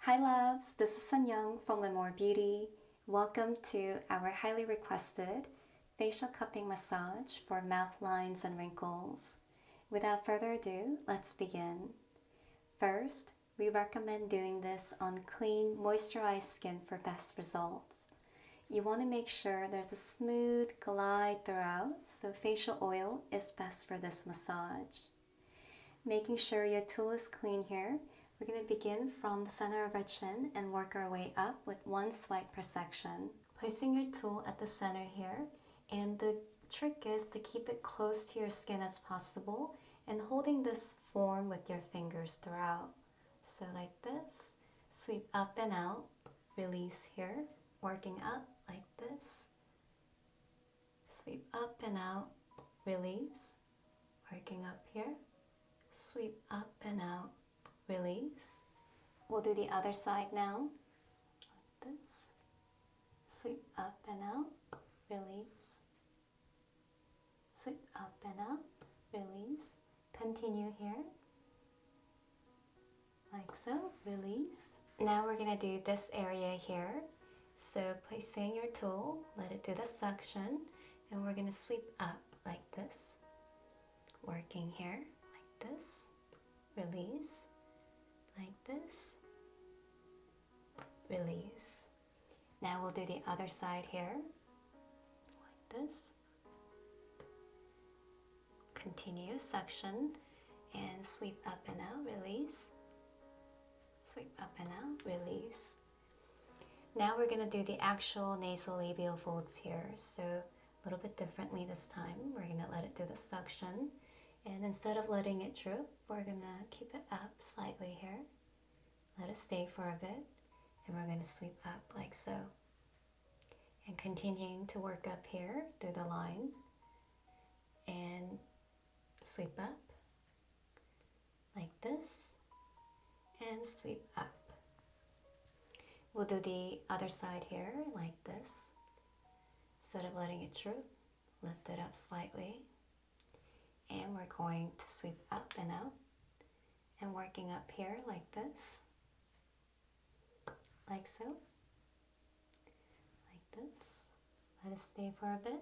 Hi loves, this is Sinyoung from Lémore Beauty. Welcome to our highly requested facial cupping massage for mouth lines and wrinkles. Without further ado, let's begin. First, we recommend doing this on clean, moisturized skin for best results. You want to make sure there's a smooth glide throughout, so facial oil is best for this massage. Making sure your tool is clean here, we're going to begin from the center of our chin and work our way up with one swipe per section. Placing your tool at the center here, and the trick is to keep it close to your skin as possible and holding this form with your fingers throughout. So like this, sweep up and out, release here, working up like this, sweep up and out, release, working up here, sweep up and out, release. We'll do the other side now. Like this. Sweep up and out, release. Sweep up and out, release. Continue here. Like so, release. Now we're going to do this area here. So placing your tool, let it do the suction, and we're going to sweep up like this. Working here, like this. Release. Like this, release. Now we'll do the other side here, like this. Continue suction and sweep up and out, release. Sweep up and out, release. Now we're going to do the actual nasolabial folds here, so a little bit differently this time. We're going to let it do the suction. And instead of letting it droop, we're going to keep it up slightly here. Let it stay for a bit. And we're going to sweep up like so. And continuing to work up here through the line. And sweep up like this. And sweep up. We'll do the other side here like this. Instead of letting it droop, lift it up slightly. And we're going to sweep up and out and working up here like this, like so, like this. Let it stay for a bit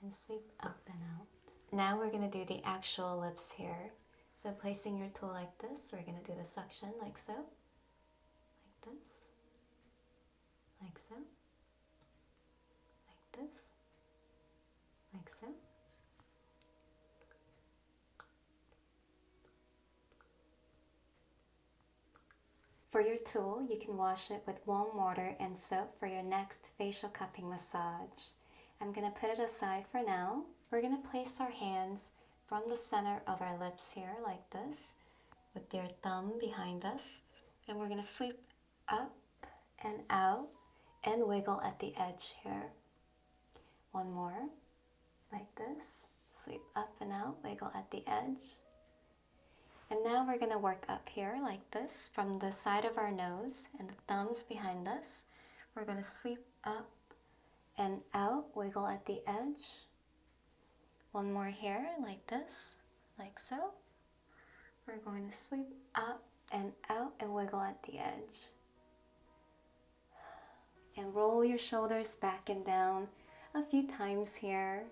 and sweep up and out. Now we're going to do the actual lips here. So placing your tool like this, we're going to do the suction like so, like this, like so, like this, like so. For your tool, you can wash it with warm water and soap for your next facial cupping massage. I'm going to put it aside for now. We're going to place our hands from the center of our lips here like this, with your thumb behind us. And we're going to sweep up and out and wiggle at the edge here. One more, like this. Sweep up and out, wiggle at the edge. And now we're going to work up here like this from the side of our nose and the thumbs behind us. We're going to sweep up and out, wiggle at the edge. One more here like this, like so. We're going to sweep up and out and wiggle at the edge. And roll your shoulders back and down a few times here.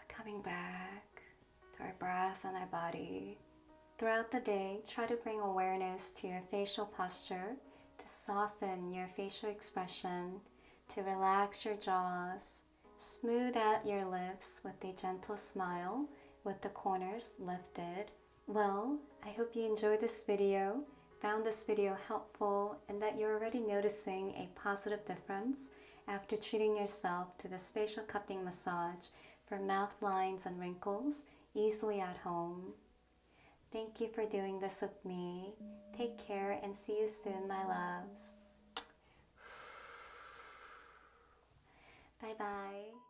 Coming back to our breath and our body. Throughout the day, try to bring awareness to your facial posture, to soften your facial expression, to relax your jaws, smooth out your lips with a gentle smile with the corners lifted. Well, I hope you enjoyed this video, found this video helpful, and that you're already noticing a positive difference after treating yourself to this facial cupping massage for mouth lines and wrinkles easily at home. Thank you for doing this with me. Take care and see you soon, my loves. Bye-bye.